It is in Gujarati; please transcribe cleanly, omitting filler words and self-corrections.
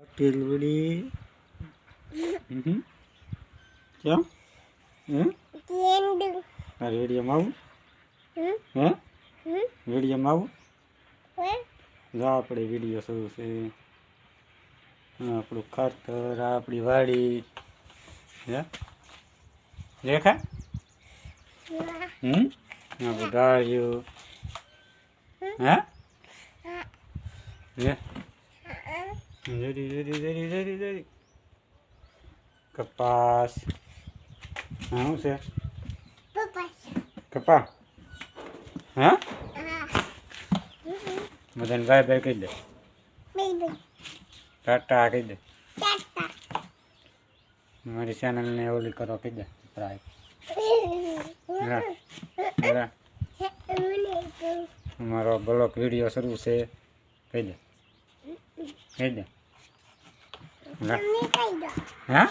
ટીલવડી કેમ તારે વિડીયોમાં આવું હે વિડીયોમાં આવું જો આપણે વિડીયો શરૂ છે આપણું ખાતર આપણી વાડી હે રેખા આપણું ડાળિયું હે રે જરી જરી જરી જરી જરી કપાસ હા શું છે કપા હા બધાને બાય બાય કહી દે ટાટા કહી દે મારી ચેનલને ઓલી કરો કહી દે સબસ્ક્રાઈબ અમારો બ્લોગ વિડીયો શરૂ છે કહી દે કહી દે હા